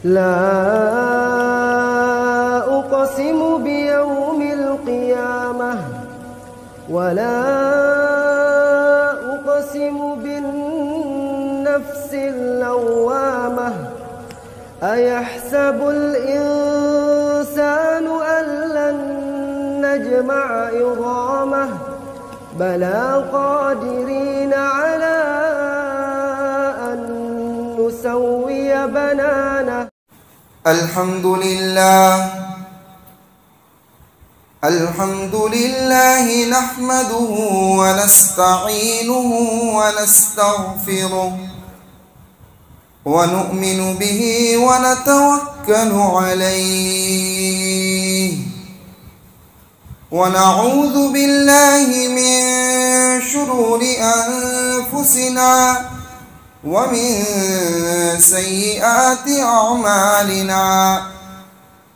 ला उक़सिमु बियौमिल क़ियामह वला उक़सिमु बिन्नफ्सिल लव्वामह अयहसबुल इंसानु अल्लन नजमअ इज़ामह बला क़ादिरीन अला अन नुसव्विय बनानह। अल्हम्दुलिल्लाह नहमदुहु व नस्तईनुहु व नस्तगफिरुह व नु'मिनु बिही व नतवक्कलु अलैहि व नऊज़ु बिल्लाहि मिन शुरूरि अनफुसिना व मिन सय्यिआति अअमालिना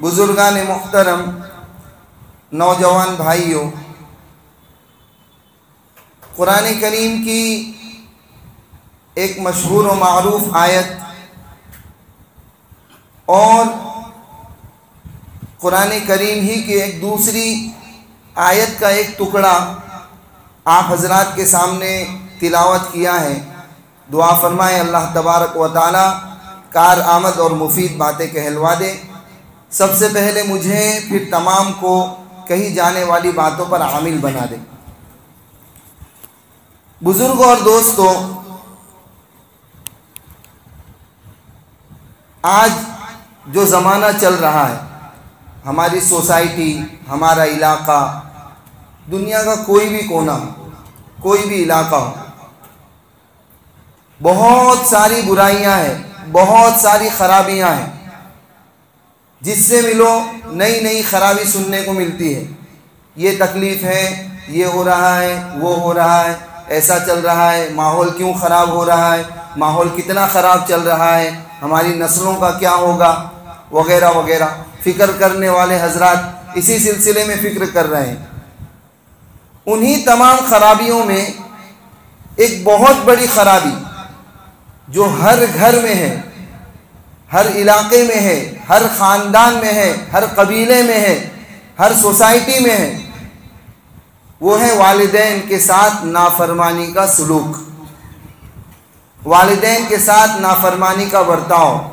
बुजुर्गान मुहतरम, नौजवान भाइयों, कुरान करीम की एक मशहूर व मारूफ आयत और कुरान करीम ही की एक दूसरी आयत का एक टुकड़ा आप हजरात के सामने तिलावत किया है। दुआ फरमाए अल्लाह तबारक व तआला कार आमद और मुफीद बातें कहलवा दे। सबसे पहले मुझे फिर तमाम को कही जाने वाली बातों पर आमिल बना दे। बुजुर्गों और दोस्तों, आज जो ज़माना चल रहा है, हमारी सोसाइटी, हमारा इलाका, दुनिया का कोई भी कोना, कोई भी इलाका हो, बहुत सारी बुराइयां हैं, बहुत सारी खराबियां हैं। जिससे मिलो नई नई खराबी सुनने को मिलती है। ये तकलीफ़ है, ये हो रहा है, वो हो रहा है, ऐसा चल रहा है, माहौल क्यों ख़राब हो रहा है, माहौल कितना ख़राब चल रहा है, हमारी नस्लों का क्या होगा, वगैरह वगैरह। फ़िक्र करने वाले हजरात इसी सिलसिले में फ़िक्र कर रहे हैं। उन्हीं तमाम खराबियों में एक बहुत बड़ी खराबी जो हर घर में है, हर इलाके में है, हर ख़ानदान में है, हर कबीले में है, हर सोसाइटी में है, वो है वालिदैन के साथ नाफरमानी का सलूक, वालिदैन के साथ नाफरमानी का बर्ताव,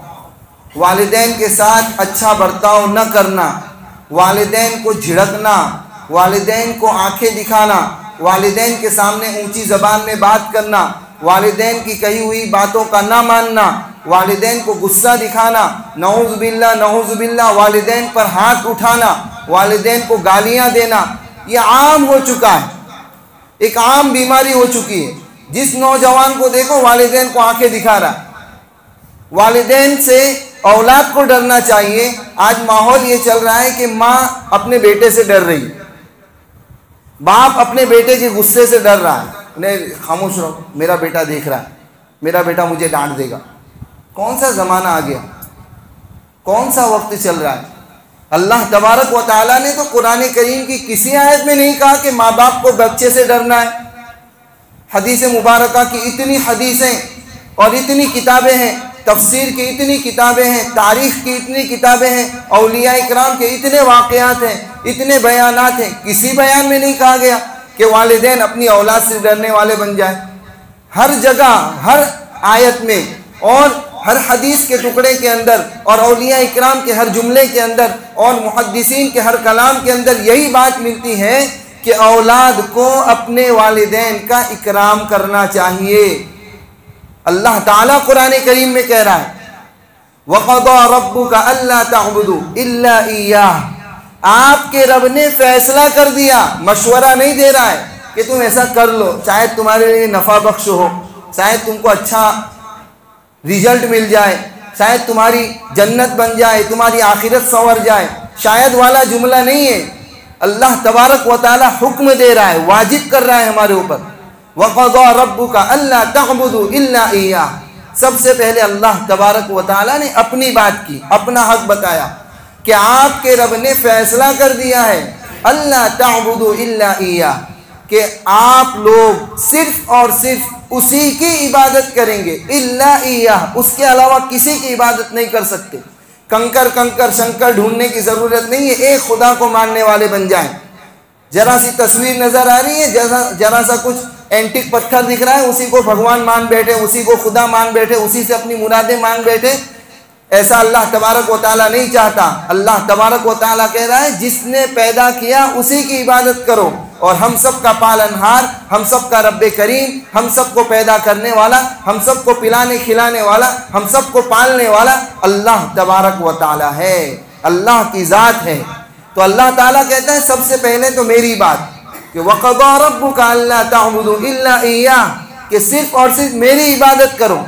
वालिदैन के साथ अच्छा बर्ताव न करना, वालिदैन को झिड़कना, वालिदैन को आंखें दिखाना, वालिदैन के सामने ऊंची ज़बान में बात करना, वालिदैन की कही हुई बातों का ना मानना, वालिदैन को गुस्सा दिखाना, नऊज़ बिल्लाह, वालिदैन पर हाथ उठाना, वालिदैन को गालियां देना, ये आम हो चुका है, एक आम बीमारी हो चुकी है। जिस नौजवान को देखो वालिदैन को आंखें दिखा रहा है। वालिदैन से औलाद को डरना चाहिए। आज माहौल ये चल रहा है कि माँ अपने बेटे से डर रही है, बाप अपने बेटे के गुस्से से डर रहा है। नहीं, खामोश रहो, मेरा बेटा देख रहा है, मेरा बेटा मुझे डांट देगा। कौन सा ज़माना आ गया, कौन सा वक्त चल रहा है। अल्लाह तबारक व तआला ने तो कुरान करीम की किसी आयत में नहीं कहा कि माँ बाप को बच्चे से डरना है। हदीस मुबारका की इतनी हदीसें और इतनी किताबें हैं, तफसीर की इतनी किताबें हैं, तारीख़ की इतनी किताबें हैं, औलिया इकराम के इतने वाक़यात हैं, इतने बयानात हैं। किसी बयान में नहीं कहा गया कि वालिदैन अपनी औलाद से डरने वाले बन जाए। हर जगह, हर आयत में और हर हदीस के टुकड़े के अंदर और औलिया इकराम के हर जुमले के अंदर और मुहद्दिसीन के हर कलाम के अंदर यही बात मिलती है कि औलाद को अपने वालिदैन का इकराम करना चाहिए। अल्लाह ताला कुरान करीम में कह रहा है, वक़ज़ा रब्बुका अल्ला तअबुदू इल्ला इय्याह, आपके रब ने फैसला कर दिया, मशवरा नहीं दे रहा है कि तुम ऐसा कर लो, शायद तुम्हारे लिए नफ़ा बख्श हो, शायद तुमको अच्छा रिजल्ट मिल जाए, शायद तुम्हारी जन्नत बन जाए, तुम्हारी आखिरत संवर जाए, शायद वाला जुमला नहीं है। अल्लाह तबारक व तआला हुक्म दे रहा है, वाजिब कर रहा है हमारे ऊपर। वक़ज़ा रब्बुका अल्ला तअबुदू इल्ला इय्याह, सबसे पहले अल्लाह तबारक व तआला ने अपनी बात की, अपना हक बताया कि आपके रब ने फैसला कर दिया है अल्ला तअबुदू इल्ला इय्याह, कि आप लोग सिर्फ और सिर्फ उसी की इबादत करेंगे, इल्ला इय्याह, उसके अलावा किसी की इबादत नहीं कर सकते। कंकर शंकर ढूंढने की ज़रूरत नहीं है, एक खुदा को मानने वाले बन जाएं। जरा सी तस्वीर नज़र आ रही है, जरा सा कुछ एंटिक पत्थर दिख रहा है, उसी को भगवान मान बैठे, उसी को खुदा मान बैठे, उसी से अपनी मुरादें मांग बैठे। ऐसा अल्लाह तबारक व तआला नहीं चाहता। अल्लाह तबारक व तआला कह रहा है जिसने पैदा किया उसी की इबादत करो, और हम सब का पालनहार, हम सब का रब्बे करीम, हम सब को पैदा करने वाला, हम सब को पिलाने खिलाने वाला, हम सब को पालने वाला अल्लाह तबारक व तआला है, अल्लाह की ज़ात है। तो अल्लाह ताला कहता है सबसे पहले तो मेरी बात कि वक़ज़ा रब्बुका अल्ला तअबुदू इल्ला इय्याह, कि सिर्फ और सिर्फ मेरी इबादत करो।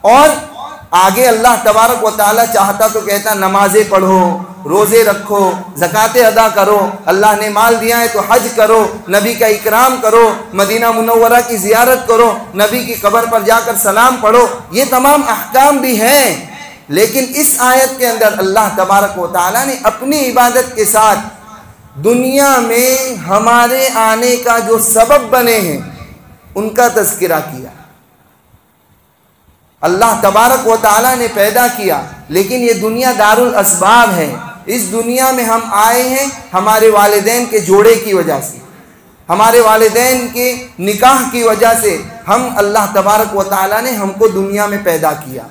और आगे अल्लाह तबारक व तआला चाहता तो कहता नमाजें पढ़ो, रोज़े रखो, ज़कातें अदा करो, अल्लाह ने माल दिया है तो हज करो, नबी का इकराम करो, मदीना मुनव्वरा की ज़ियारत करो, नबी की कब्र पर जाकर सलाम पढ़ो। ये तमाम अहकाम भी हैं, लेकिन इस आयत के अंदर अल्लाह तबारक व तआला ने अपनी इबादत के साथ दुनिया में हमारे आने का जो सबब बने हैं उनका तज़किरा किया। अल्लाह तबारक व तआला ने पैदा किया, लेकिन ये दुनिया दारुल असबाब है। इस दुनिया में हम आए हैं हमारे वालिदैन के जोड़े की वजह से, हमारे वालिदैन के निकाह की वजह से हम अल्लाह तबारक व तआला ने हमको दुनिया में पैदा किया।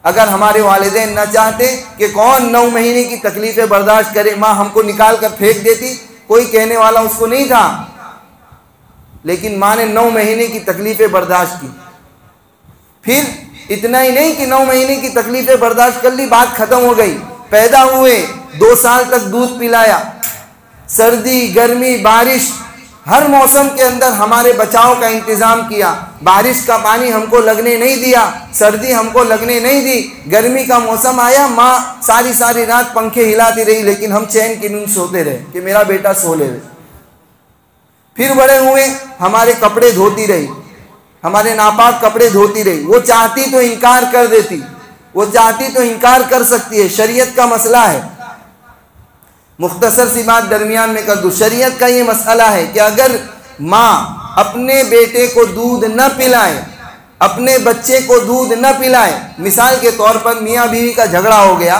अगर हमारे वालिदैन न चाहते कि कौन 9 महीने की तकलीफ़ें बर्दाश्त करे, माँ हमको निकाल कर फेंक देती, कोई कहने वाला उसको नहीं था, लेकिन माँ ने 9 महीने की तकलीफ़ें बर्दाश्त की। फिर इतना ही नहीं कि 9 महीने की तकलीफ़ें बर्दाश्त कर ली, बात ख़त्म हो गई। पैदा हुए 2 साल तक दूध पिलाया, सर्दी गर्मी बारिश हर मौसम के अंदर हमारे बचाव का इंतज़ाम किया। बारिश का पानी हमको लगने नहीं दिया, सर्दी हमको लगने नहीं दी। गर्मी का मौसम आया, माँ सारी सारी रात पंखे हिलाती रही, लेकिन हम चैन की नींद सोते रहे कि मेरा बेटा सो ले। फिर बड़े हुए, हमारे कपड़े धोती रही, हमारे नापाक कपड़े धोती रही। वो चाहती तो इनकार कर देती, वो चाहती तो इनकार कर सकती है, शरीयत का मसला है। मुख्तसर सी बात दरमियान में कर दूँ, शरीयत का ये मसला है कि अगर माँ अपने बेटे को दूध न पिलाए, अपने बच्चे को दूध न पिलाए, मिसाल के तौर पर मियाँ बीवी का झगड़ा हो गया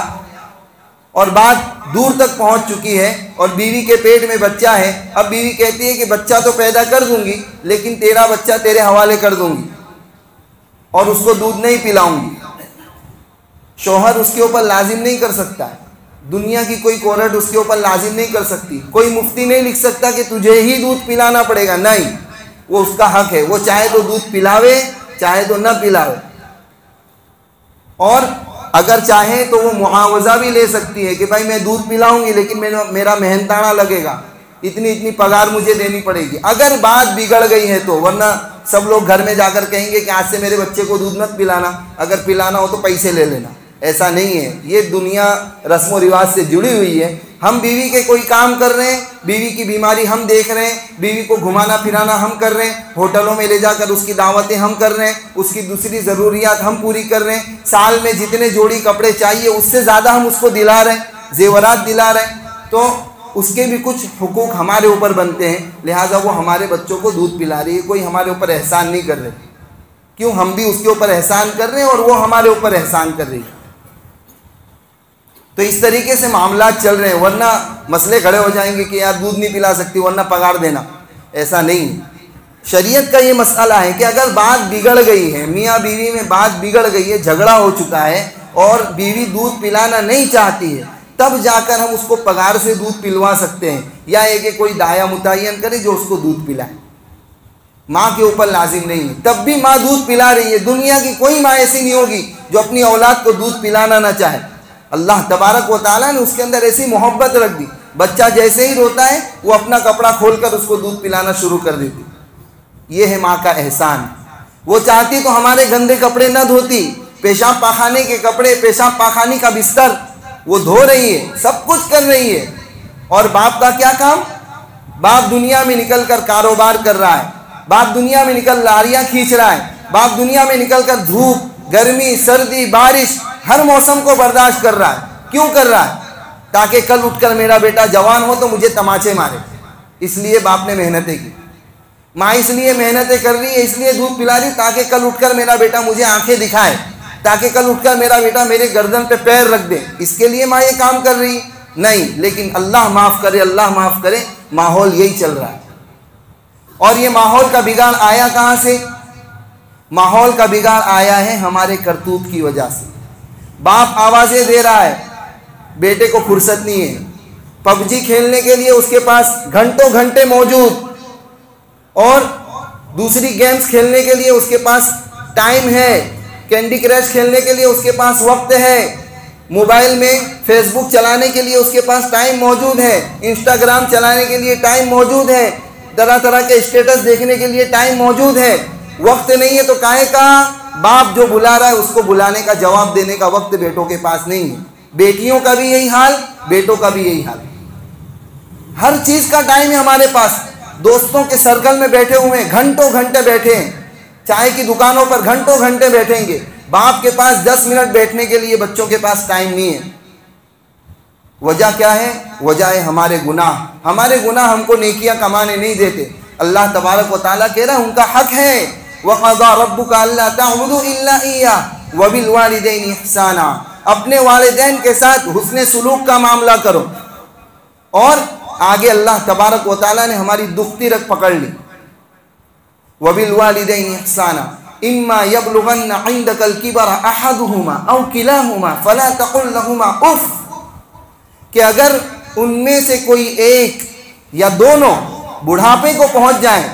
और बात दूर तक पहुँच चुकी है और बीवी के पेट में बच्चा है। अब बीवी कहती है कि बच्चा तो पैदा कर दूंगी, लेकिन तेरा बच्चा तेरे हवाले कर दूंगी और उसको दूध नहीं पिलाऊंगी। शौहर उसके ऊपर लाजिम नहीं कर सकता है, दुनिया की कोई कोर्ट उसके ऊपर लाजिम नहीं कर सकती, कोई मुफ्ती नहीं लिख सकता कि तुझे ही दूध पिलाना पड़ेगा, नहीं, वो उसका हक है, वो चाहे तो दूध पिलावे चाहे तो न पिलावे। और अगर चाहे तो वो मुआवजा भी ले सकती है कि भाई मैं दूध पिलाऊंगी लेकिन मेरा मेहनताना लगेगा, इतनी पगार मुझे देनी पड़ेगी, अगर बात बिगड़ गई है तो। वरना सब लोग घर में जाकर कहेंगे कि आज से मेरे बच्चे को दूध मत पिलाना, अगर पिलाना हो तो पैसे ले लेना। ऐसा नहीं है, ये दुनिया रस्म व रिवाज से जुड़ी हुई है। हम बीवी के कोई काम कर रहे हैं, बीवी की बीमारी हम देख रहे हैं, बीवी को घुमाना फिराना हम कर रहे हैं, होटलों में ले जाकर उसकी दावतें हम कर रहे हैं, उसकी दूसरी ज़रूरियात हम पूरी कर रहे हैं, साल में जितने जोड़ी कपड़े चाहिए उससे ज़्यादा हम उसको दिला रहे हैं, जेवरात दिला रहे हैं, तो उसके भी कुछ हुकूक हमारे ऊपर बनते हैं। लिहाजा वो हमारे बच्चों को दूध पिला रही है, कोई हमारे ऊपर एहसान नहीं कर रहे। क्यों? हम भी उसके ऊपर एहसान कर रहे हैं और वो हमारे ऊपर एहसान कर रही है। तो इस तरीके से मामला चल रहे हैं, वरना मसले खड़े हो जाएंगे कि यार दूध नहीं पिला सकती वरना पगार देना। ऐसा नहीं है। शरीयत का ये मसला है कि अगर बात बिगड़ गई है, मियाँ बीवी में बात बिगड़ गई है, झगड़ा हो चुका है और बीवी दूध पिलाना नहीं चाहती है, तब जाकर हम उसको पगार से दूध पिलवा सकते हैं, या एक कि कोई दाया मुतय्यन करे जो उसको दूध पिलाए। माँ के ऊपर लाजिम नहीं है। तब भी माँ दूध पिला रही है। दुनिया की कोई माँ ऐसी नहीं होगी जो अपनी औलाद को दूध पिलाना ना चाहे। अल्लाह तबारक व तआला ने उसके अंदर ऐसी मोहब्बत रख दी, बच्चा जैसे ही रोता है वो अपना कपड़ा खोलकर उसको दूध पिलाना शुरू कर देती। ये है माँ का एहसान। वो चाहती तो हमारे गंदे कपड़े न धोती, पेशाब पाखाने के कपड़े, पेशाब पाखाने का बिस्तर वो धो रही है, सब कुछ कर रही है। और बाप का क्या काम? बाप दुनिया में निकल कर कारोबार कर रहा है, बाप दुनिया में निकल लारियां खींच रहा है, बाप दुनिया में निकल कर धूप, गर्मी, सर्दी, बारिश हर मौसम को बर्दाश्त कर रहा है। क्यों कर रहा है? ताकि कल उठकर मेरा बेटा जवान हो तो मुझे तमाचे मारे। इसलिए बाप ने मेहनतें की। माँ इसलिए मेहनतें कर रही है, इसलिए दूध पिला रही ताकि कल उठकर मेरा बेटा मुझे आंखें दिखाए, ताकि कल उठकर मेरा बेटा मेरे गर्दन पे पैर रख दे। इसके लिए माँ ये काम कर रही नहीं। लेकिन अल्लाह माफ़ करे, अल्लाह माफ़ करे, माहौल यही चल रहा है। और ये माहौल का बिगाड़ आया कहाँ से? माहौल का बिगाड़ आया है हमारे करतूत की वजह से। बाप आवाज़ें दे रहा है, बेटे को फुर्सत नहीं है। पबजी खेलने के लिए उसके पास घंटों घंटे मौजूद, और दूसरी गेम्स खेलने के लिए उसके पास टाइम है, कैंडी क्रश खेलने के लिए उसके पास वक्त है, मोबाइल में फेसबुक चलाने के लिए उसके पास टाइम मौजूद है, इंस्टाग्राम चलाने के लिए टाइम मौजूद है, तरह तरह के स्टेटस देखने के लिए टाइम मौजूद है। वक्त नहीं है तो काहे का? बाप जो बुला रहा है उसको बुलाने का, जवाब देने का वक्त बेटों के पास नहीं है। बेटियों का भी यही हाल, बेटों का भी यही हाल। हर चीज़ का टाइम है हमारे पास। दोस्तों के सर्कल में बैठे हुए हैं, घंटों घंटे बैठे हैं, चाय की दुकानों पर घंटों घंटे बैठेंगे। बाप के पास 10 मिनट बैठने के लिए बच्चों के पास टाइम नहीं है। वजह क्या है? वजह है हमारे गुनाह। हमारे गुनाह हमको नेकियां कमाने नहीं देते। अल्लाह तबारक व तआला कह रहा है उनका हक है, वक़ज़ा रब्बुका अल्ला तअबुदू इल्ला इय्याहु व बिल वालिदैनि इहसाना। अपने वालिदैन के साथ हुस्ने सुलूक का मामला करो। और आगे अल्लाह तबारक व तआला ने हमारी दुखती रख पकड़ ली, व बिल वालिदैनि इहसाना इम्मा यबलुगन्ना इंदकल किबरा अहदुहुमा औ किलाहुमा फला तकुल लहुमा उफ, कि अगर उनमें से कोई एक या दोनों बुढ़ापे को पहुंच जाए,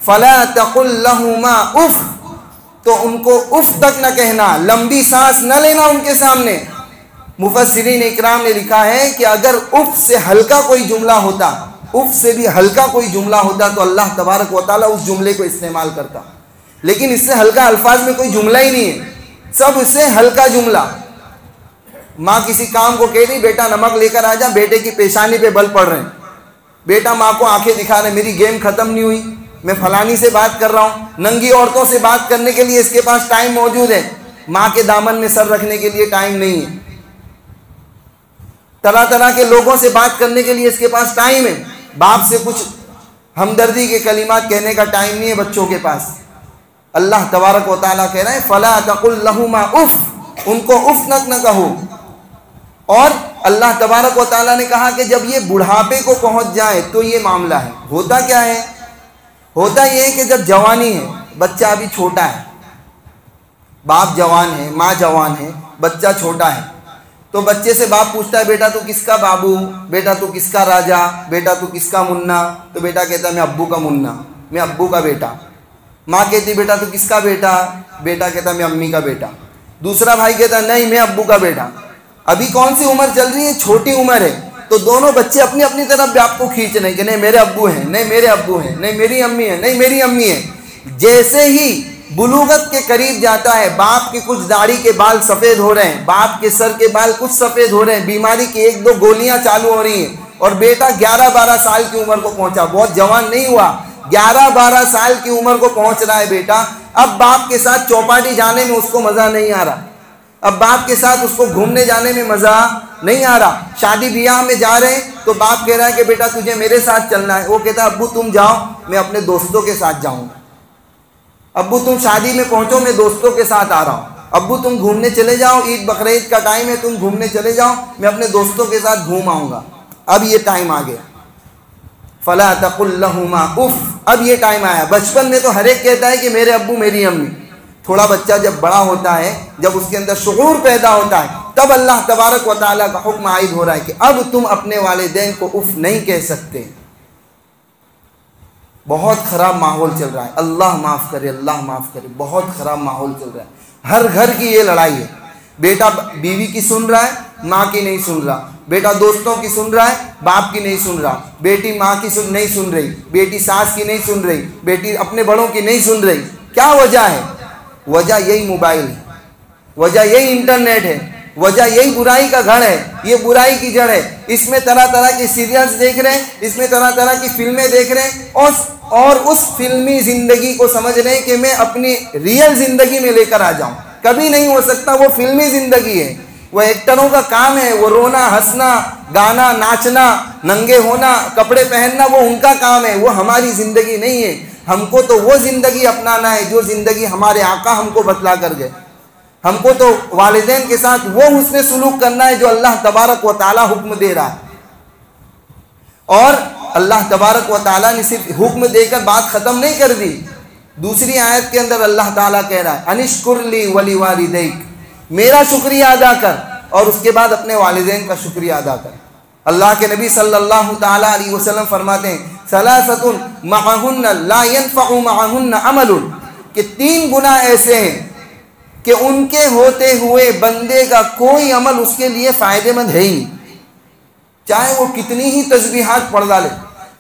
फला तकुल लहुमा उफ, तो उनको उफ तक न कहना, लंबी सांस न लेना उनके सामने। मुफस्सिरीन इकराम ने लिखा है कि अगर उफ से हल्का कोई जुमला होता, उफ से भी हल्का कोई जुमला होता तो अल्लाह तबारक व तआला उस जुमले को इस्तेमाल करता। लेकिन इससे हल्का अल्फाज में कोई जुमला ही नहीं है, सब इससे हल्का जुमला। माँ किसी काम को कह रही, बेटा नमक लेकर आ जा, बेटे की पेशानी पे बल पड़ रहे हैं, बेटा माँ को आंखें दिखा रहे, मेरी गेम खत्म नहीं हुई, मैं फलानी से बात कर रहा हूँ। नंगी औरतों से बात करने के लिए इसके पास टाइम मौजूद है, माँ के दामन में सर रखने के लिए टाइम नहीं है। तरह तरह के लोगों से बात करने के लिए इसके पास टाइम है, बाप से कुछ हमदर्दी के कलिमात कहने का टाइम नहीं है बच्चों के पास। अल्लाह तबारक व तआला कह रहा है फला तकुल लहुमा उफ, उनको उफ न कहो। और अल्लाह तबारक व तआला ने कहा कि जब ये बुढ़ापे को पहुंच जाए तो ये मामला है। होता क्या है? होता ये है कि जब जवानी है, बच्चा अभी छोटा है, बाप जवान है, माँ जवान है, बच्चा छोटा है, तो बच्चे से बाप पूछता है बेटा तू किसका बाबू, बेटा तू किसका राजा, बेटा तू किसका मुन्ना, तो बेटा कहता है मैं अब्बू का मुन्ना, मैं अब्बू का बेटा। माँ कहती बेटा तू किसका बेटा, बेटा कहता मैं अम्मी का बेटा। दूसरा भाई कहता है नहीं मैं अब्बू का बेटा। अभी कौन सी उम्र चल रही है, छोटी उम्र है, तो दोनों बच्चे अपनी अपनी तरफ आपको खींच रहे हैं कि नहीं मेरे अब्बू हैं, नहीं मेरे अब्बू हैं, नहीं मेरी अम्मी है, नहीं मेरी अम्मी है। जैसे ही बुलूगत के करीब जाता है, बाप के कुछ दाढ़ी के बाल सफ़ेद हो रहे हैं, बाप के सर के बाल कुछ सफ़ेद हो रहे हैं, बीमारी की 1-2 गोलियां चालू हो रही हैं, और बेटा 11-12 साल की उम्र को पहुंचा, बहुत जवान नहीं हुआ, 11-12 साल की उम्र को पहुंच रहा है बेटा। अब बाप के साथ चौपाटी जाने में उसको मज़ा नहीं आ रहा, अब बाप के साथ उसको घूमने जाने में मज़ा नहीं आ रहा। शादी ब्याह में जा रहे हैं तो बाप कह रहा है कि बेटा तुझे मेरे साथ चलना है, वो कहता है अब्बू तुम जाओ मैं अपने दोस्तों के साथ जाऊँगा, अब्बू तुम शादी में पहुंचो मैं दोस्तों के साथ आ रहा हूँ, अब्बू तुम घूमने चले जाओ, ईद बकरीद का टाइम है तुम घूमने चले जाओ, मैं अपने दोस्तों के साथ घूम आऊँगा। अब ये टाइम आ गया, फला तकुल लहुमा उफ, अब ये टाइम आया। बचपन में तो हर एक कहता है कि मेरे अब्बू मेरी अम्मी, थोड़ा बच्चा जब बड़ा होता है, जब उसके अंदर शुऊर पैदा होता है, तब अल्लाह तबारक व तआला का हुक्म आयद हो रहा है कि अब तुम अपने वालिदैन को उफ नहीं कह सकते। बहुत ख़राब माहौल चल रहा है, अल्लाह माफ़ करे, अल्लाह माफ़ करे, बहुत ख़राब माहौल चल रहा है। हर घर की ये लड़ाई है, बेटा बीवी की सुन रहा है, माँ की नहीं सुन रहा, बेटा दोस्तों की सुन रहा है, बाप की नहीं सुन रहा, बेटी माँ की नहीं सुन रही, बेटी सास की नहीं सुन रही, बेटी अपने बड़ों की नहीं सुन रही। क्या वजह है? वजह यही मोबाइल है, वजह यही इंटरनेट है, वजह यही बुराई का घर है, ये बुराई की जड़ है। इसमें तरह तरह के सीरियल्स देख रहे हैं, इसमें तरह तरह की फिल्में देख रहे हैं, और उस फिल्मी ज़िंदगी को समझ रहे हैं कि मैं अपनी रियल ज़िंदगी में लेकर आ जाऊं। कभी नहीं हो सकता, वो फिल्मी ज़िंदगी है, वो एक्टरों का काम है, वो रोना हंसना गाना नाचना नंगे होना कपड़े पहनना वो उनका काम है, वो हमारी ज़िंदगी नहीं है। हमको तो वो ज़िंदगी अपनाना है जो ज़िंदगी हमारे आका हमको बतला कर गए। हमको तो वालिदैन के साथ वो हुस्न सुलूक करना है जो अल्लाह तबारक व तआला हुक्म दे रहा है। और अल्लाह तबारक व तआला ने सिर्फ हुक्म देकर बात ख़त्म नहीं कर दी, दूसरी आयत के अंदर अल्लाह ताला कह रहा है अनिश्कुरली वली वालिदैक, मेरा शुक्रिया अदा कर और उसके बाद अपने वालिदैन का शुक्रिया अदा कर। अल्लाह के नबी सल्लल्लाहु ताला अलैहि वसल्लम फरमाते हैं सलासतुन मअहुन्ना ला यनफउ मअहुन्ना अमलुन, कि 3 गुनाह ऐसे हैं कि उनके होते हुए बंदे का कोई अमल उसके लिए फ़ायदेमंद है ही नहीं। चाहे वो कितनी ही तस्बीहात पढ़ डाले,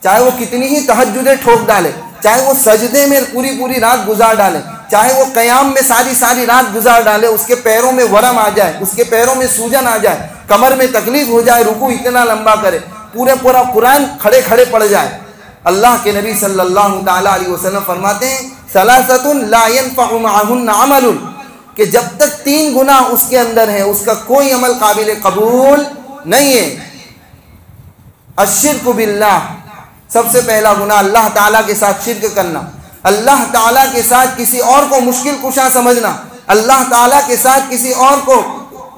चाहे वो कितनी ही तहज्जुदें ठोक डाले, चाहे वो सजदे में पूरी पूरी रात गुजार डाले, चाहे वो क़याम में सारी सारी रात गुजार डाले, उसके पैरों में वरम आ जाए, उसके पैरों में सूजन आ जाए, कमर में तकलीफ हो जाए, रुकू इतना लंबा करे, पूरा कुरान खड़े खड़े पड़ जाए, अल्लाह के नबी सल्लल्लाहु ताला अलैहि वसल्लम फरमाते हैं सलासतुन ला यनफउ मअहुन्ना अमलुन, कि जब तक 3 गुनाह उसके अंदर है उसका कोई अमल काबिल कबूल नहीं है। अश्शिर्कु बिल्लाह, सबसे पहला गुनाह अल्लाह ताला के साथ शिर्क करना, अल्लाह ताला के साथ किसी और को मुश्किल कुशा समझना, अल्लाह ताला के साथ किसी और को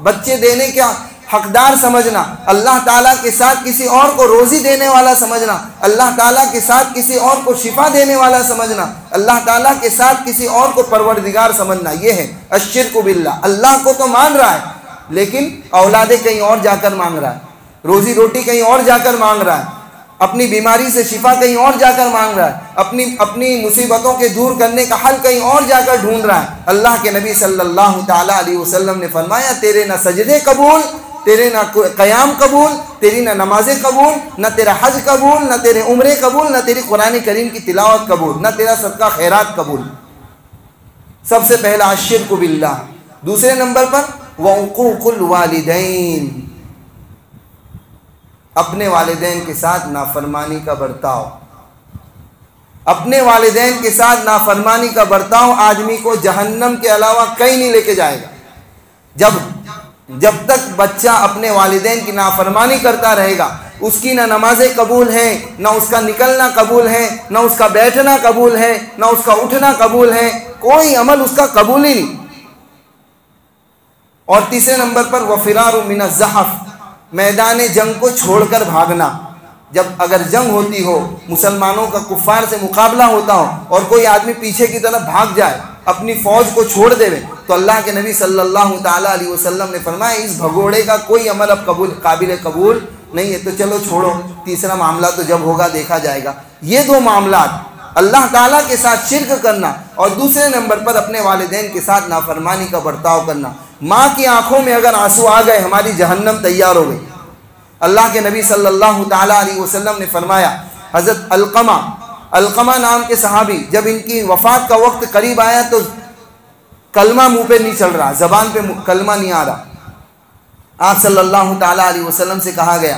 बच्चे देने का हकदार समझना, अल्लाह ताला के साथ किसी और को रोज़ी देने वाला समझना, अल्लाह ताला के साथ किसी और को शिफा देने वाला समझना, अल्लाह ताला के साथ किसी और को परवरदिगार समझना, ये है अश्शिर्कु बिल्लाह। अल्लाह को तो मान रहा है लेकिन औलादे कहीं और जाकर मांग रहा है, रोज़ी रोटी कहीं और जाकर मांग रहा है, अपनी बीमारी से शिफा कहीं और जाकर मांग रहा है, अपनी मुसीबतों के दूर करने का हल कहीं और जाकर ढूंढ रहा है। अल्लाह के नबी सल्लल्लाहु ताला अलैहि वसल्लम ने फरमाया तेरे ना सजदे कबूल, तेरे ना क़याम कबूल, तेरी ना नमाज़ें कबूल, ना तेरा हज कबूल, ना तेरे उम्रे कबूल, ना तेरी कुरान करीम की तिलावत कबूल, ना तेरा सदका खैरात कबूल। सबसे पहला अश्शिर्कु बिल्लाह। दूसरे नंबर पर वउक़ूक़ुल वालिदैन, अपने वालिदैन के साथ नाफरमानी का बर्ताव। अपने वालिदैन के साथ नाफरमानी का बर्ताव आदमी को जहन्नम के अलावा कहीं नहीं लेके जाएगा। जब तक बच्चा अपने वालिदैन की नाफरमानी करता रहेगा, उसकी ना नमाजें कबूल हैं, ना उसका निकलना कबूल है, ना उसका बैठना कबूल है, ना उसका उठना कबूल है, कोई अमल उसका कबूल ही नहीं। और तीसरे नंबर पर वफिरारु मिनज़ ज़हफ़, मैदान जंग को छोड़कर भागना। जब अगर जंग होती हो, मुसलमानों का कुफ़ार से मुकाबला होता हो और कोई आदमी पीछे की तरफ भाग जाए, अपनी फ़ौज को छोड़ देवे, तो अल्लाह के नबी सल्लल्लाहु ताला अलैहि वसल्लम ने फरमाया इस भगोड़े का कोई अमल अब काबिल कबूल नहीं है, तो चलो छोड़ो, तीसरा मामला तो जब होगा देखा जाएगा। ये 2 मामलात, अल्लाह ताला के साथ शिर्क करना और दूसरे नंबर पर अपने वालिदैन के साथ नाफरमानी का बर्ताव करना, माँ की आंखों में अगर आंसू आ गए हमारी जहन्नम तैयार हो गई। अल्लाह के नबी सल्लल्लाहु ताला अलैहि वसल्लम ने फरमाया, हज़रत अलक़मा नाम के सहाबी, जब इनकी वफ़ात का वक्त करीब आया तो कलमा मुंह पे नहीं चल रहा, ज़बान पे कलमा नहीं आ रहा। आप सल्लल्लाहु ताला अलैहि वसल्लम से कहा गया,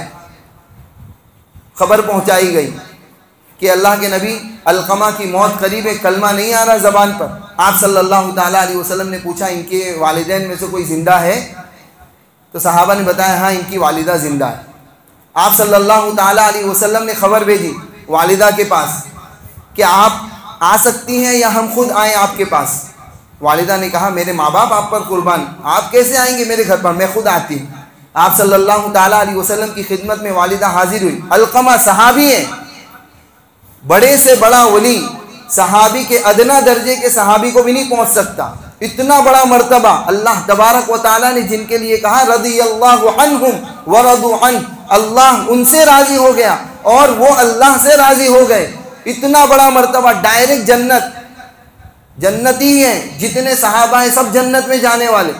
खबर पहुंचाई गई कि अल्लाह के नबी अलक़मा की मौत करीब है, कलमा नहीं आ रहा ज़बान पर। आप सल्लल्लाहु ताला अलैहि वसल्लम ने पूछा, इनके वालिदैन में से कोई ज़िंदा है? तो सहाबा ने बताया, हाँ इनकी वालिदा ज़िंदा है। आप सल्लल्लाहु ताला अलैहि वसल्लम ने खबर भेजी वालिदा के पास कि आप आ सकती हैं या हम खुद आएँ आपके पास। वालिदा ने कहा, मेरे माँ बाप आप पर कुर्बान, आप कैसे आएंगे मेरे घर पर, मैं खुद आती हूँ। आप सल्लल्लाहु ताला अलैहि वसल्लम की खिदमत में वालिदा हाजिर हुई। अलक़मा सहाबी है, बड़े से बड़ा वली, सहाबी के अदना दर्जे के सहाबी को भी नहीं पहुँच सकता, इतना बड़ा मर्तबा अल्लाह तबारक व ताला ने जिनके लिए कहा रज़ियल्लाहु अन्हुम व रदू अन, अल्लाह उनसे राज़ी हो गया और वो अल्लाह से राज़ी हो गए। इतना बड़ा मर्तबा, डायरेक्ट जन्नत, जन्नती हैं, जितने सहाबा हैं सब जन्नत में जाने वाले।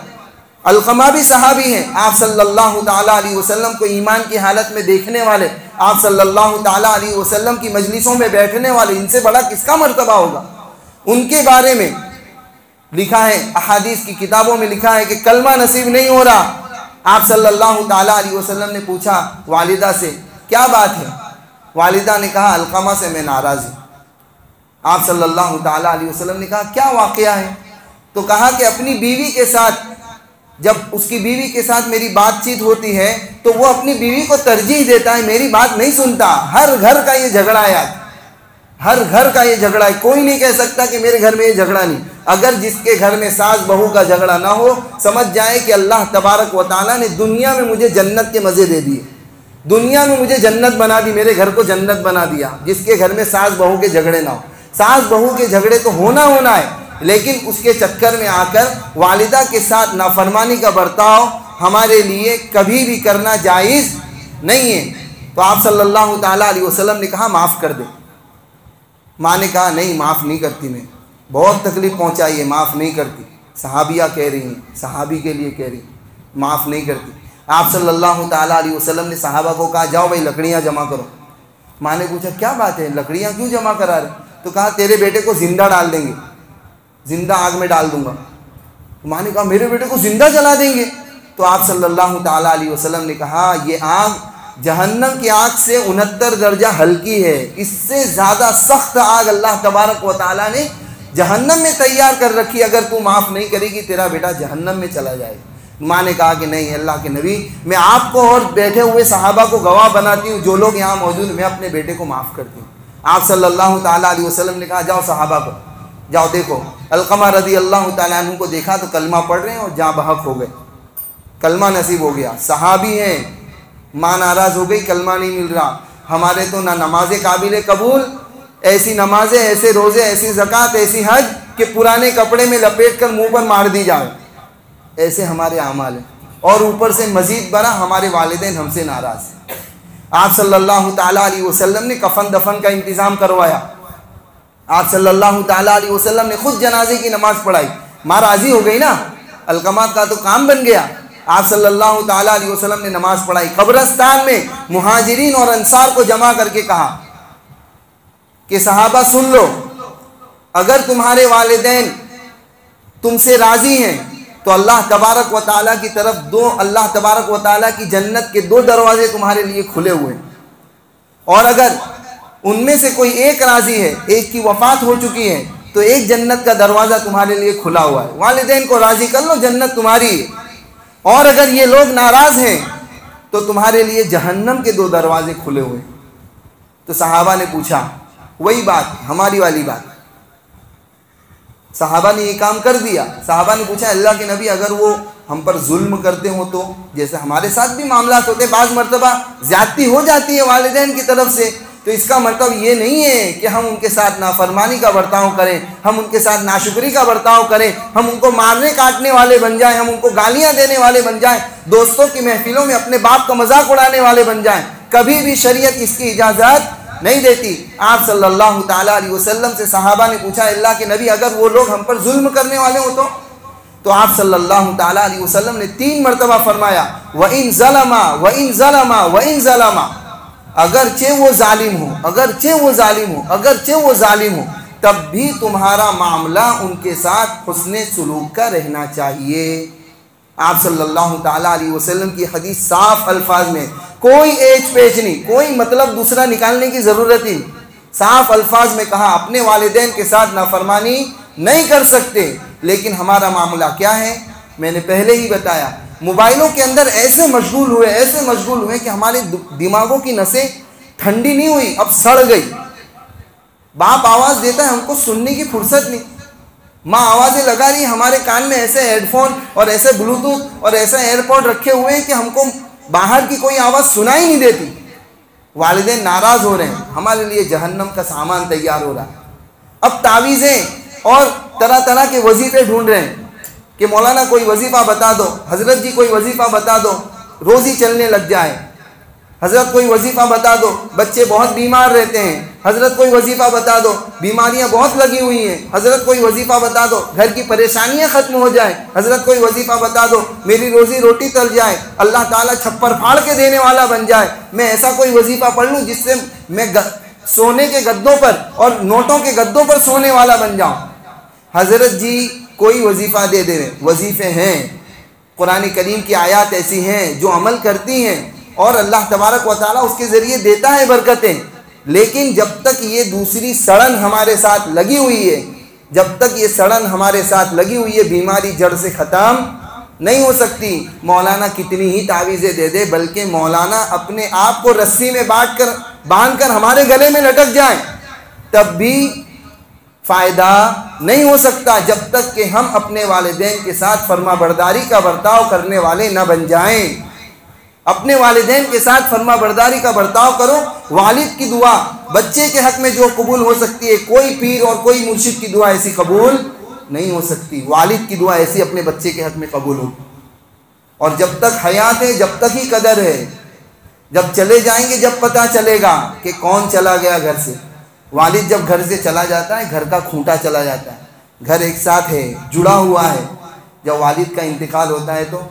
अलक़मा भी सहाबी हैं, आप सल्लल्लाहु ताला अलैहि वसल्लम को ईमान की हालत में देखने वाले, आप सल्लल्लाहु ताला अलैहि वसल्लम की मजलिसों में बैठने वाले, इनसे बड़ा किसका मर्तबा होगा। उनके बारे में लिखा है, अहादीस की किताबों में लिखा है कि कलमा नसीब नहीं हो रहा। आप सल्लल्लाहु ताला अलैहि वसल्लम ने पूछा वालिदा से, क्या बात है? वालिदा ने कहा, अलक़मा से मैं नाराज़ हूँ। आप सल्लल्लाहु ताला अलैहि वसल्लम ने कहा, क्या वाक़या है? तो कहा कि अपनी बीवी के साथ, जब उसकी बीवी के साथ मेरी बातचीत होती है तो वो अपनी बीवी को तरजीह देता है, मेरी बात नहीं सुनता। हर घर का ये झगड़ा है, हर घर का ये झगड़ा है, कोई नहीं कह सकता कि मेरे घर में ये झगड़ा नहीं। अगर जिसके घर में सास बहू का झगड़ा ना हो, समझ जाए कि अल्लाह तबारक व ताला ने दुनिया में मुझे जन्नत के मज़े दे दिए, दुनिया में मुझे जन्नत बना दी, मेरे घर को जन्नत बना दिया। जिसके घर में सास बहू के झगड़े ना हो, सास बहू के झगड़े तो होना है, लेकिन उसके चक्कर में आकर वालिदा के साथ नाफरमानी का बर्ताव हमारे लिए कभी भी करना जायज़ नहीं है। तो आप सल्लल्लाहु ताला अलैहि वसल्लम ने कहा, माफ़ कर दे। माँ ने कहा, नहीं माफ़ नहीं करती, मैं बहुत तकलीफ़ पहुँचाई है, माफ़ नहीं करती। सहाबिया कह रही हैं, सहाबी के लिए कह रही, माफ़ नहीं करती। आप सल्लल्लाहु ताला अलैहि वसल्लम ने सहाबा को कहा, जाओ भाई लकड़ियाँ जमा करो। माँ ने पूछा, क्या बात है, लकड़ियाँ क्यों जमा करा रहे? तो कहा, तेरे बेटे को ज़िंदा डाल देंगे, ज़िंदा आग में डाल दूंगा। तो माँ ने कहा, मेरे बेटे को ज़िंदा जला देंगे? तो आप सल्लल्लाहु ताला अलैहि वसल्लम ने कहा, ये आग जहन्नम की आग से 69 दर्जा हल्की है, इससे ज़्यादा सख्त आग अल्लाह तबारक व ताला ने जहन्नम में तैयार कर रखी, अगर तू माफ़ नहीं करेगी तेरा बेटा जहन्नम में चला जाएगा। माँ ने कहा कि नहीं अल्लाह के नबी, मैं आपको और बैठे हुए सहाबा को गवाह बनाती हूँ, जो लोग यहाँ मौजूद, मैं अपने बेटे को माफ़ करती हूँ। आप सल्लल्लाहु ताला अलैहि वसल्लम ने कहा, जाओ सहाबा को, जाओ देखो। अलक़मा रज़ियल्लाहु ताला अन्हु को देखा तो कलमा पढ़ रहे हैं और जहाँ बहक हो गए, कलमा नसीब हो गया। सहाबी हैं, माँ नाराज़ हो गई, कलमा नहीं मिल रहा। हमारे तो ना नमाज़ें काबिल कबूल, ऐसी नमाज़ें, ऐसे रोज़े, ऐसी ज़कात, ऐसी हज कि पुराने कपड़े में लपेट कर मुँह पर मार दी जाए, ऐसे हमारे आमाल हैं। और ऊपर से मज़ीद बड़ा हमारे वालिदैन हमसे नाराज़ हैं। आप सल्लल्लाहु ताला अलैहि वसल्लम ने कफन दफन का इंतज़ाम करवाया। आप सल्लल्लाहु ताला अलैहि वसल्लम ने खुद जनाजे की नमाज़ पढ़ाई। माँ राज़ी हो गई ना, अलक़मा का तो काम बन गया। आप सल्लल्लाहु ताला अलैहि वसल्लम ने नमाज़ पढ़ाई। कब्रिस्तान में मुहाजिरीन और अंसार को जमा करके कहा कि सहाबा सुन लो, अगर तुम्हारे वालिदैन तुमसे राज़ी हैं तो अल्लाह तबारक व ताला की तरफ अल्लाह तबारक व ताला की जन्नत के 2 दरवाजे तुम्हारे लिए खुले हुए हैं, और अगर उनमें से कोई एक राज़ी है, एक की वफ़ात हो चुकी है, तो एक जन्नत का दरवाज़ा तुम्हारे लिए खुला हुआ है, वालिदैन को राज़ी कर लो, जन्नत तुम्हारी है। और अगर ये लोग नाराज़ हैं तो तुम्हारे लिए जहन्नम के 2 दरवाजे खुले हुए। तो सहाबा ने पूछा, वही बात, हमारी वाली बात। सहाबा ने ये काम कर दिया। सहाबा ने पूछा, अल्लाह के नबी, अगर वो हम पर जुल्म करते हो तो, जैसे हमारे साथ भी मामला होते, बाज़ मरतबा ज़्यादती हो जाती है वालिदैन की तरफ से, तो इसका मतलब ये नहीं है कि हम उनके साथ नाफरमानी का बर्ताव करें, हम उनके साथ नाशुक्री का बर्ताव करें, हम उनको मारने काटने वाले बन जाएं, हम उनको गालियां देने वाले बन जाएं, दोस्तों की महफिलों में अपने बाप का मजाक उड़ाने वाले बन जाएं। कभी भी शरीयत इसकी इजाज़त नहीं देती। आप सल्लल्लाहु ताला अलैहि वसल्लम से सहाबा ने पूछा, अल्लाह के नबी, अगर वो लोग हम पर जुल्म करने वाले हो तो आप सल्लल्लाहु ताला अलैहि वसल्लम ने 3 मरतबा फरमाया, व इन ज़लमा व इन ज़लमा व इन ज़लमा, अगरचे वो जालिम हो, अगरचे वो जालिम हो, अगरचे वो जालिम हो, तब भी तुम्हारा मामला उनके साथ हुस्ने सुलूक का रहना चाहिए। आप सल्लल्लाहु ताला अलैहि वसल्लम की हदीस साफ अल्फाज में, कोई एच पेच नहीं, कोई मतलब दूसरा निकालने की ज़रूरत ही नहीं, साफ अल्फाज में कहा अपने वालिदैन के साथ नाफरमानी नहीं कर सकते। लेकिन हमारा मामला क्या है, मैंने पहले ही बताया, मोबाइलों के अंदर ऐसे मशगूल हुए कि हमारे दिमागों की नसें ठंडी नहीं हुई, अब सड़ गई। बाप आवाज़ देता है, हमको सुनने की फुर्सत नहीं, माँ आवाज़ें लगा रही है, हमारे कान में ऐसे हेडफोन और ऐसे ब्लूटूथ और ऐसे एयरपॉड रखे हुए हैं कि हमको बाहर की कोई आवाज़ सुनाई नहीं देती। वालिदैन नाराज़ हो रहे हैं, हमारे लिए जहन्नम का सामान तैयार हो रहा है। अब तावीज़ें और तरह तरह के वजीफ़े ढूंढ रहे हैं कि मौलाना कोई वजीफ़ा बता दो, हज़रत जी कोई वजीफ़ा बता दो, रोज़ी चलने लग जाए, हज़रत कोई वजीफ़ा बता दो, बच्चे बहुत बीमार रहते हैं, हज़रत कोई वजीफ़ा बता दो, बीमारियां बहुत लगी हुई हैं, हज़रत कोई वजीफ़ा बता दो, घर की परेशानियां ख़त्म हो जाए, हज़रत कोई वजीफ़ा बता दो, मेरी रोज़ी रोटी चल जाए, अल्लाह ताला छप्पर फाड़ के देने वाला बन जाए, मैं ऐसा कोई वजीफ़ा पढ़ लूँ जिससे मैं सोने के गद्दों पर और नोटों के गद्दों पर सोने वाला बन जाऊँ। हज़रत जी कोई वजीफ़ा दे दे रहे, वजीफ़े हैं, कुरान करीम की आयत ऐसी हैं जो अमल करती हैं और अल्लाह तबारक व तआला उसके ज़रिए देता है बरकतें। लेकिन जब तक ये दूसरी सड़न हमारे साथ लगी हुई है, जब तक ये सड़न हमारे साथ लगी हुई है, बीमारी जड़ से ख़त्म नहीं हो सकती। मौलाना कितनी ही तावीज़ें दे दे, बल्कि मौलाना अपने आप को रस्सी में बांध कर हमारे गले में लटक जाए, तब भी फ़ायदा नहीं हो सकता जब तक कि हम अपने वालिदैन के साथ फर्माबरदारी का बर्ताव करने वाले न बन जाएं। अपने वालिदैन के साथ फर्माबरदारी का बर्ताव करो। वालिद की दुआ बच्चे के हक़ में जो कबूल हो सकती है, कोई पीर और कोई मुर्शिद की दुआ ऐसी कबूल नहीं हो सकती। वालिद की दुआ ऐसी अपने बच्चे के हक़ में कबूल हो। और जब तक हयात है, जब तक ही कदर है। जब चले जाएंगे, जब पता चलेगा कि कौन चला गया घर से। वालिद जब घर से चला जाता है, घर का खूंटा चला जाता है, घर एक साथ है, जुड़ा हुआ है। जब वालिद का इंतकाल होता है तो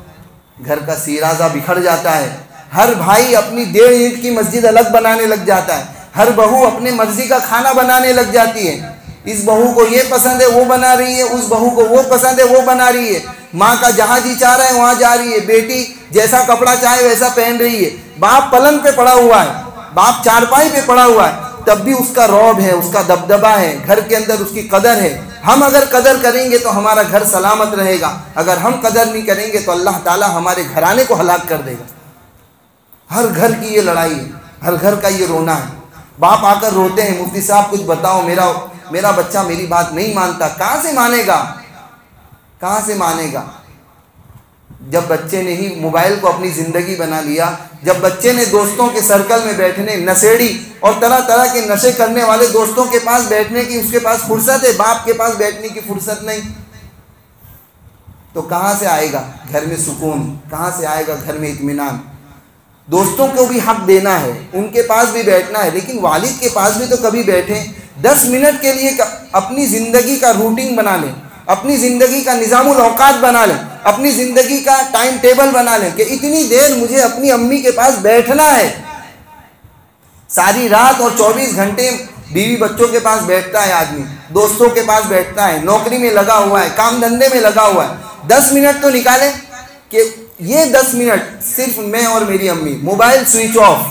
घर का सीराजा बिखर जाता है। हर भाई अपनी 1.5 ईंट की मस्जिद अलग बनाने लग जाता है। हर बहू अपने मर्जी का खाना बनाने लग जाती है। इस बहू को ये पसंद है वो बना रही है, उस बहू को वो पसंद है वो बना रही है। माँ का जहाँ जी चाह रहा है वहाँ जा रही है, बेटी जैसा कपड़ा चाहे वैसा पहन रही है। बाप पलंग पे पड़ा हुआ है, बाप चारपाई पे पड़ा हुआ है, तब भी उसका रौब है, उसका दबदबा है, घर के अंदर उसकी कदर है। हम अगर कदर करेंगे तो हमारा घर सलामत रहेगा। अगर हम कदर नहीं करेंगे तो अल्लाह ताला हमारे घराने को हलाक कर देगा। हर घर की ये लड़ाई है, हर घर का ये रोना है। बाप आकर रोते हैं, मुफ्ती साहब कुछ बताओ, मेरा बच्चा मेरी बात नहीं मानता। कहाँ से मानेगा, कहाँ से मानेगा? जब बच्चे ने ही मोबाइल को अपनी ज़िंदगी बना लिया, जब बच्चे ने दोस्तों के सर्कल में बैठने, नशेड़ी और तरह तरह के नशे करने वाले दोस्तों के पास बैठने की उसके पास फुर्सत है, बाप के पास बैठने की फुर्सत नहीं, तो कहाँ से आएगा घर में सुकून, कहाँ से आएगा घर में इत्मीनान? दोस्तों को भी हक देना है, उनके पास भी बैठना है, लेकिन वालिद के पास भी तो कभी बैठें। 10 मिनट के लिए अपनी ज़िंदगी का रूटीन बना लें, अपनी ज़िंदगी का निज़ामुल औकात बना लें, अपनी ज़िंदगी का टाइम टेबल बना लें कि इतनी देर मुझे अपनी अम्मी के पास बैठना है। सारी रात और 24 घंटे बीवी बच्चों के पास बैठता है आदमी, दोस्तों के पास बैठता है, नौकरी में लगा हुआ है, काम धंधे में लगा हुआ है। 10 मिनट तो निकालें कि ये 10 मिनट सिर्फ मैं और मेरी अम्मी। Mobile switch off,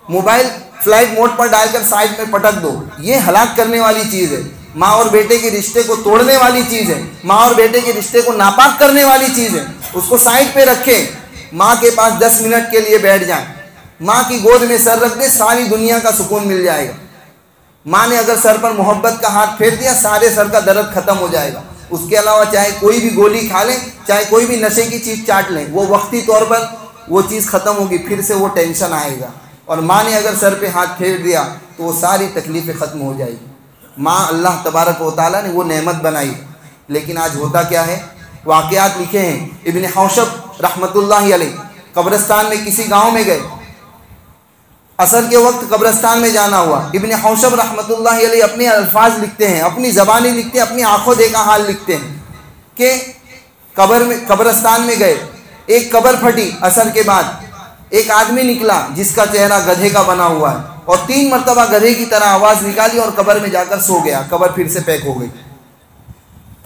mobile flight mode पर डालकर साइड में पटक दो। ये हलाक करने वाली चीज़ है, माँ और बेटे के रिश्ते को तोड़ने वाली चीज़ है, माँ और बेटे के रिश्ते को नापाक करने वाली चीज़ है। उसको साइड पे रखें, माँ के पास 10 मिनट के लिए बैठ जाएं, माँ की गोद में सर रख दे, सारी दुनिया का सुकून मिल जाएगा। माँ ने अगर सर पर मोहब्बत का हाथ फेर दिया, सारे सर का दर्द खत्म हो जाएगा। उसके अलावा चाहे कोई भी गोली खा लें, चाहे कोई भी नशे की चीज़ चाट लें, वो वक्ती तौर पर वो चीज़ ख़त्म होगी, फिर से वो टेंशन आएगा। और माँ ने अगर सर पे हाथ फेर दिया तो वो सारी तकलीफ़ें ख़त्म हो जाएगी। माँ अल्लाह तबारक व तआला ने वो नेमत बनाई। लेकिन आज होता क्या है? वाक़यात लिखे हैं, इब्न हौशब रहमतुल्लाहि अलैह कब्रिस्तान में किसी गाँव में गए, असर के वक्त कब्रिस्तान में जाना हुआ। इब्न हौशब रहमतुल्लाहि अलैह अपने अल्फाज लिखते हैं, अपनी ज़बानी लिखते हैं, अपनी आंखों देखा हाल लिखते हैं कि कब्रस्तान में गए, एक कब्र फटी असर के बाद, एक आदमी निकला जिसका चेहरा गधे का बना हुआ है और 3 मरतबा गधे की तरह आवाज़ निकाली और कब्र में जाकर सो गया। कब्र फिर से पैक हो गई।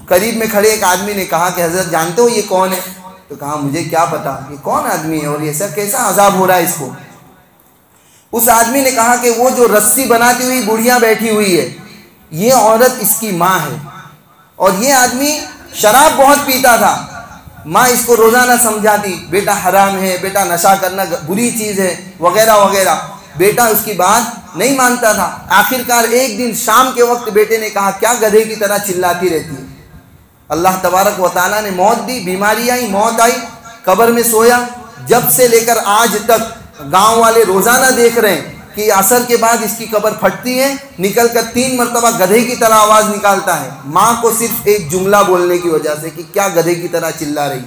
करीब में खड़े एक आदमी ने कहा कि हजरत जानते हो ये कौन है? तो कहा मुझे क्या पता ये कौन आदमी है और ये सब कैसा अजाब हो रहा है इसको। उस आदमी ने कहा कि वो जो रस्सी बनाती हुई बुढ़िया बैठी हुई है, ये औरत इसकी माँ है और ये आदमी शराब बहुत पीता था। माँ इसको रोज़ाना समझाती, बेटा हराम है, बेटा नशा करना बुरी चीज़ है, वगैरह वगैरह। बेटा उसकी बात नहीं मानता था। आखिरकार एक दिन शाम के वक्त बेटे ने कहा क्या गधे की तरह चिल्लाती रहती है। अल्लाह तबारक व तआला ने मौत दी, बीमारी आई, मौत आई, कब्र में सोया। जब से लेकर आज तक गांव वाले रोज़ाना देख रहे हैं कि असर के बाद इसकी कब्र फटती है, निकल कर 3 मरतबा गधे की तरह आवाज़ निकालता है, माँ को सिर्फ एक जुमला बोलने की वजह से कि क्या गधे की तरह चिल्ला रही।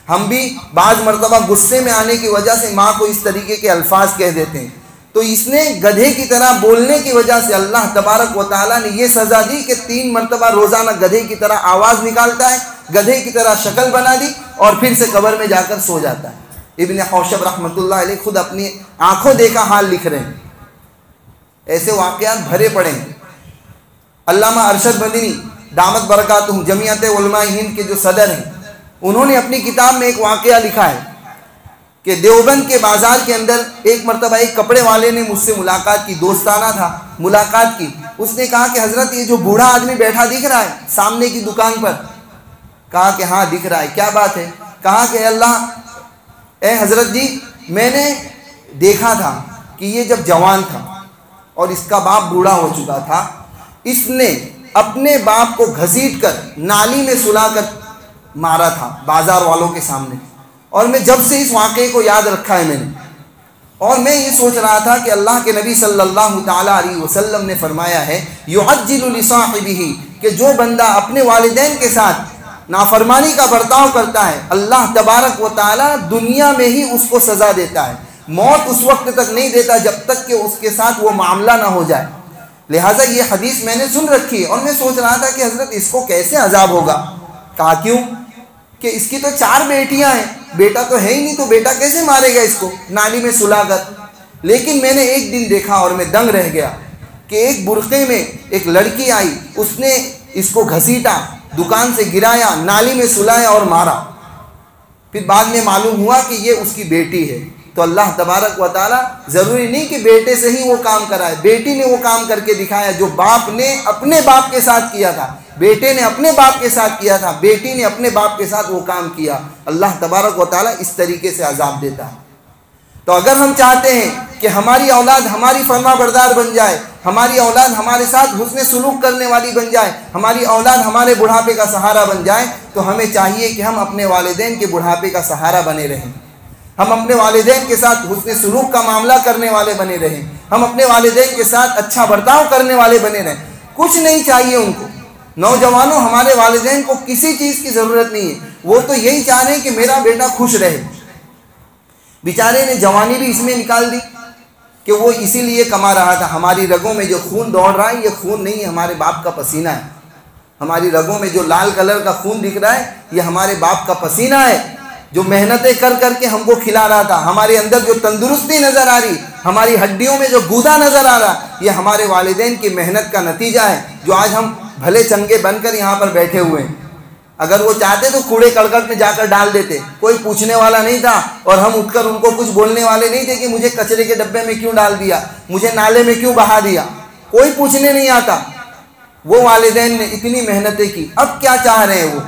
हम भी बाज़ मरतबा गुस्से में आने की वजह से माँ को इस तरीके के अल्फाज कह देते हैं। तो इसने गधे की तरह बोलने की वजह से अल्लाह तबारक व तआला ने ये सज़ा दी कि 3 मरतबा रोज़ाना गधे की तरह आवाज़ निकालता है, गधे की तरह शक्ल बना दी और फिर से कब्र में जाकर सो जाता है। इब्न हौशब रहमतुल्लाह अलैह खुद अपनी आंखों देखा हाल लिख रहे हैं। ऐसे वाक़यात भरे पड़े हैं। अल्लामा अरशद मदनी दामत बरकातुहू जमीयत उलमाए हिंद के जो सदर हैं, उन्होंने अपनी किताब में एक वाक़या लिखा है कि देवबंद के बाज़ार के अंदर एक मरतबा एक कपड़े वाले ने मुझसे मुलाकात की, दोस्ताना था, मुलाकात की। उसने कहा कि हज़रत ये जो बूढ़ा आदमी बैठा दिख रहा है सामने की दुकान पर? कहा कि हाँ दिख रहा है। क्या बात है? कहा कि अल्लाह हज़रत जी मैंने देखा था कि ये जब जवान था और इसका बाप बूढ़ा हो चुका था, इसने अपने बाप को घसीट कर नाली में सुलाकर मारा था बाज़ार वालों के सामने। और मैं जब से इस वाक़े को याद रखा है मैंने, और मैं ये सोच रहा था कि अल्लाह के नबी सल्लल्लाहु ताला अलैहि वसल्लम ने फरमाया है युअज्जिलु लिसाहिबिही, कि जो बंदा अपने वालिदैन के साथ नाफरमानी का बर्ताव करता है, अल्लाह तबारक व ताला दुनिया में ही उसको सज़ा देता है। मौत उस वक्त तक नहीं देता जब तक कि उसके साथ वो मामला ना हो जाए। लिहाजा ये हदीस मैंने सुन रखी है और मैं सोच रहा था कि हज़रत इसको कैसे अजाब होगा। कहा क्यों? कि इसकी तो 4 बेटियां हैं, बेटा तो है ही नहीं, तो बेटा कैसे मारेगा इसको नाली में सुलाकर। लेकिन मैंने एक दिन देखा और मैं दंग रह गया कि एक बुरक़े में एक लड़की आई, उसने इसको घसीटा, दुकान से गिराया, नाली में सुलाया और मारा। फिर बाद में मालूम हुआ कि ये उसकी बेटी है। तो अल्लाह तबारक व ताला ज़रूरी नहीं कि बेटे से ही वो काम कराए, बेटी ने वो काम करके दिखाया जो बाप ने अपने बाप के साथ किया था, बेटे ने अपने बाप के साथ किया था, बेटी ने अपने बाप के साथ वो काम किया। अल्लाह तबारक व ताला इस तरीके से अजाब देता है। तो अगर हम चाहते हैं कि हमारी औलाद हमारी फरमाबरदार बन जाए, हमारी औलाद हमारे साथ हुस्न सुलूक करने वाली बन जाए, हमारी औलाद हमारे बुढ़ापे का सहारा बन जाए, तो हमें चाहिए कि हम अपने वालिदैन के बुढ़ापे का सहारा बने रहें, हम अपने वालिदैन के साथ हुस्न सुलूक का मामला करने वाले बने रहें, हम अपने वालिदैन के साथ अच्छा बर्ताव करने वाले बने रहें। कुछ नहीं चाहिए उनको। नौजवानों, हमारे वालिदैन को किसी चीज़ की ज़रूरत नहीं है, वो तो यही चाह रहे हैं कि मेरा बेटा खुश रहे। बेचारे ने जवानी भी इसमें निकाल दी कि वो इसीलिए कमा रहा था। हमारी रगों में जो खून दौड़ रहा है ये खून नहीं है, हमारे बाप का पसीना है। हमारी रगों में जो लाल कलर का खून दिख रहा है ये हमारे बाप का पसीना है, जो मेहनतें कर करके हमको खिला रहा था। हमारे अंदर जो तंदुरुस्ती नज़र आ रही, हमारी हड्डियों में जो गूदा नज़र आ रहा, ये हमारे वालिदैन की मेहनत का नतीजा है, जो आज हम भले चंगे बनकर यहाँ पर बैठे हुए हैं। अगर वो चाहते तो कूड़े करकट में जाकर डाल देते, कोई पूछने वाला नहीं था और हम उठकर उनको कुछ बोलने वाले नहीं थे कि मुझे कचरे के डब्बे में क्यों डाल दिया, मुझे नाले में क्यों बहा दिया, कोई पूछने नहीं आता। वो वालिदैन ने इतनी मेहनतें की, अब क्या चाह रहे हैं वो?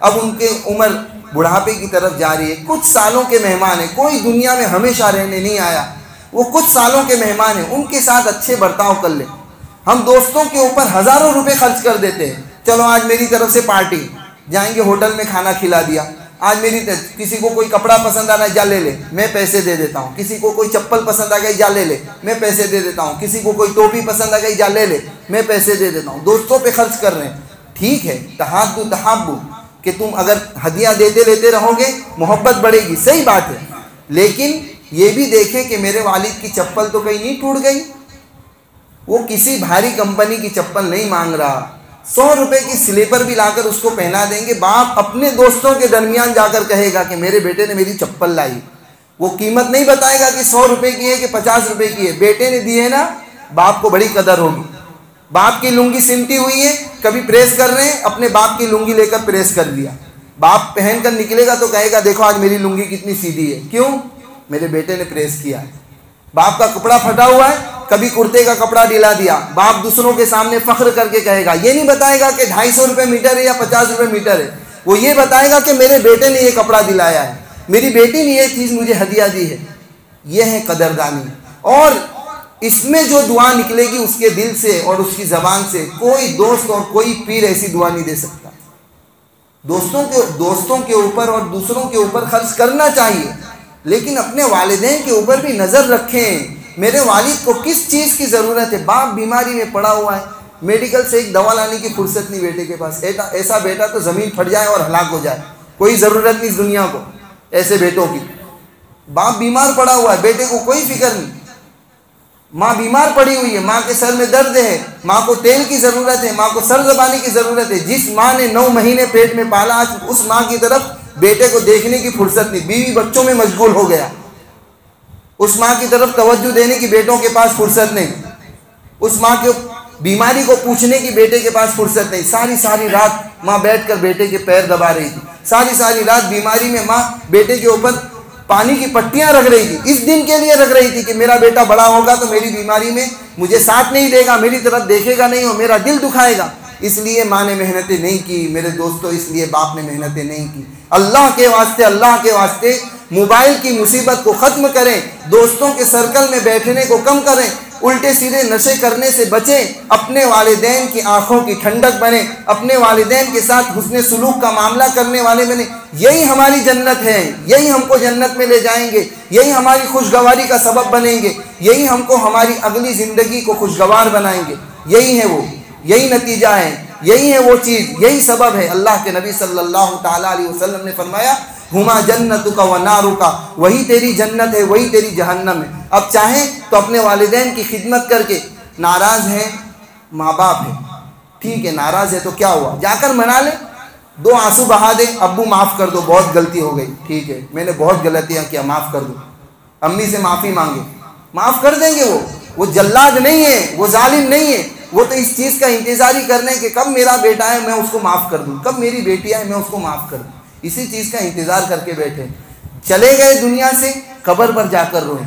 अब उनके उम्र बुढ़ापे की तरफ जा रही है, कुछ सालों के मेहमान हैं, कोई दुनिया में हमेशा रहने नहीं आया, वो कुछ सालों के मेहमान हैं, उनके साथ अच्छे बर्ताव कर ले। हम दोस्तों के ऊपर हज़ारों रुपए खर्च कर देते हैं, चलो आज मेरी तरफ से पार्टी, जाएंगे होटल में खाना खिला दिया, आज मेरी किसी को कोई कपड़ा पसंद आ रहा है जा ले ले, मैं पैसे दे देता हूँ, किसी को कोई चप्पल पसंद आ गई जा ले ले, मैं पैसे दे देता हूँ, किसी को कोई टोपी पसंद आ गई जा ले ले, मैं पैसे दे देता हूँ। दोस्तों पे खर्च कर रहे हैं, ठीक है, तहादु तहाब्बु, कि तुम अगर हदिया देते लेते रहोगे मोहब्बत बढ़ेगी, सही बात है। लेकिन ये भी देखें कि मेरे वालिद की चप्पल तो कहीं नहीं टूट गई, वो किसी भारी कंपनी की चप्पल नहीं मांग रहा, 100 रुपए की स्लीपर भी लाकर उसको पहना देंगे। बाप अपने दोस्तों के दरमियान जाकर कहेगा कि मेरे बेटे ने मेरी चप्पल लाई। वो कीमत नहीं बताएगा कि 100 रुपए की है कि 50 रुपए की है, बेटे ने दी है ना, बाप को बड़ी कदर होगी। बाप की लुंगी सिमटी हुई है, कभी प्रेस कर रहे हैं, अपने बाप की लुंगी लेकर प्रेस कर दिया। बाप पहन कर निकलेगा तो कहेगा देखो आज मेरी लुंगी कितनी सीधी है, क्यों? मेरे बेटे ने प्रेस किया है। बाप का कपड़ा फटा हुआ है, कभी कुर्ते का कपड़ा दिला दिया, बाप दूसरों के सामने फख्र करके कहेगा। ये नहीं बताएगा कि 250 रुपये मीटर है या 50 रुपये मीटर है, वो ये बताएगा कि मेरे बेटे ने ये कपड़ा दिलाया है, मेरी बेटी ने ये चीज़ मुझे हदिया दी है। ये है कदरदानी। और इसमें जो दुआ निकलेगी उसके दिल से और उसकी ज़बान से, कोई दोस्त और कोई पीर ऐसी दुआ नहीं दे सकता। दोस्तों के ऊपर और दूसरों के ऊपर खर्च करना चाहिए, लेकिन अपने वालिदैन के ऊपर भी नज़र रखें। मेरे वालिद को किस चीज़ की ज़रूरत है? बाप बीमारी में पड़ा हुआ है, मेडिकल से एक दवा लाने की फुर्सत नहीं बेटे के पास। ऐसा बेटा तो ज़मीन फट जाए और हलाक हो जाए, कोई ज़रूरत नहीं इस दुनिया को ऐसे बेटों की। बाप बीमार पड़ा हुआ है, बेटे को कोई फिक्र नहीं। माँ बीमार पड़ी हुई है, माँ के सर में दर्द है, माँ को तेल की ज़रूरत है, माँ को सर दबाने की ज़रूरत है। जिस माँ ने 9 महीने पेट में पाला, आज उस माँ की तरफ बेटे को देखने की फुर्सत नहीं, बीवी बच्चों में मशगूल हो गया। उस माँ की तरफ तवज्जो देने की बेटों के पास फुर्सत नहीं, उस माँ के बीमारी को पूछने की बेटे के पास फुर्सत नहीं। सारी रात माँ बैठकर बेटे के पैर दबा रही थी, सारी रात बीमारी में माँ बेटे के ऊपर पानी की पट्टियाँ रख रही थी। इस दिन के लिए रख रही थी कि मेरा बेटा बड़ा होगा तो मेरी बीमारी में मुझे साथ नहीं देगा, मेरी तरफ देखेगा नहीं और मेरा दिल दुखाएगा। इसलिए माँ ने मेहनतें नहीं की मेरे दोस्तों, इसलिए बाप ने मेहनतें नहीं की। अल्लाह के वास्ते मोबाइल की मुसीबत को ख़त्म करें, दोस्तों के सर्कल में बैठने को कम करें, उल्टे सीधे नशे करने से बचें, अपने वालिदैन की आंखों की ठंडक बने, अपने वालिदैन के साथ हुस्ने सुलूक का मामला करने वाले बने। यही हमारी जन्नत है, यही हमको जन्नत में ले जाएंगे, यही हमारी खुशगवारी का सबब बनेंगे, यही हमको हमारी अगली ज़िंदगी को खुशगवार बनाएंगे। यही है वो, यही नतीजा है, यही है वो चीज़, यही सबब है। अल्लाह के नबी सल्लल्लाहु ताला अलैहि वसल्लम ने फरमाया हुमा जन्नतुका व नारुका, वही तेरी जन्नत है, वही तेरी जहन्नम है। अब चाहे तो अपने वालिदैन की खिदमत करके, नाराज़ है माँ बाप है, ठीक है, नाराज़ है तो क्या हुआ, जाकर मना ले, 2 आंसू बहा दे, अब्बू माफ़ कर दो, बहुत गलती हो गई, ठीक है मैंने बहुत गलतियाँ किया, माफ़ कर दो, अम्मी से माफ़ी मांगे, माफ़ कर देंगे। वो जल्लाद नहीं है, वो जालिम नहीं है, वो तो इस चीज़ का इंतज़ार ही करने कि कब मेरा बेटा है मैं उसको माफ़ कर दूँ, कब मेरी बेटी है मैं उसको माफ़ कर दूँ, इसी चीज़ का इंतज़ार करके बैठे। चले गए दुनिया से, कब्र पर जाकर रोएं,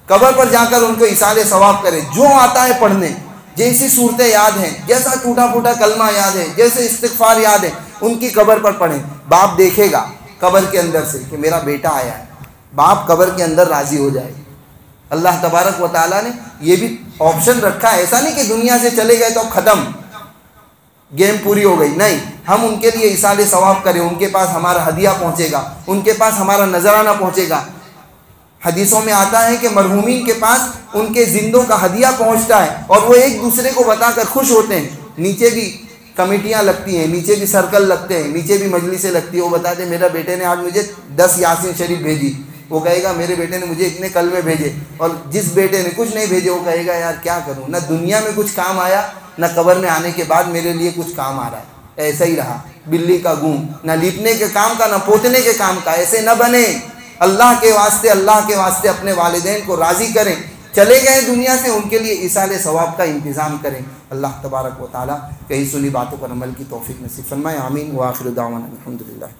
कब्र पर जाकर उनको इसाले सवाब करें, जो आता है पढ़ने, जैसी सूरतें याद हैं, जैसा टूटा फूटा कलमा याद है, जैसे इस्तिग़फ़ार याद है, उनकी कब्र पर पढ़ें। बाप देखेगा कब्र के अंदर से कि मेरा बेटा आया है, बाप कब्र के अंदर राज़ी हो जाए। अल्लाह तबारक व तआला ने ये भी ऑप्शन रखा है, ऐसा नहीं कि दुनिया से चले गए तो अब ख़त्म, गेम पूरी हो गई, नहीं, हम उनके लिए इसाले सवाब करें, उनके पास हमारा हदिया पहुंचेगा, उनके पास हमारा नजराना पहुंचेगा। हदीसों में आता है कि मरहूमीन के पास उनके जिंदों का हदिया पहुंचता है और वो एक दूसरे को बताकर खुश होते हैं। नीचे भी कमेटियां लगती हैं, नीचे भी सर्कल लगते हैं, नीचे भी मजलिसें लगती है। वो बताते हैं मेरा बेटे ने आज मुझे 10 यासीन शरीफ भेजी, वो कहेगा मेरे बेटे ने मुझे इतने कलमे भेजे, और जिस बेटे ने कुछ नहीं भेजे वो कहेगा यार क्या करूँ, ना दुनिया में कुछ काम आया, ना कब्र में आने के बाद मेरे लिए कुछ काम आ रहा है। ऐसा ही रहा बिल्ली का गूं, ना लीपने के काम का ना पोतने के काम का। ऐसे न बने। अल्लाह के वास्ते अपने वालिदैन को राज़ी करें। चले गए दुनिया से, उनके लिए इसाले सवाब का इंतज़ाम करें। अल्लाह तबारक व तआला कहीं सुनी बातों पर अमल की तौफीक नसीब फरमाए। आमीन व आखिर दावाना अल्हम्दुलिल्लाह।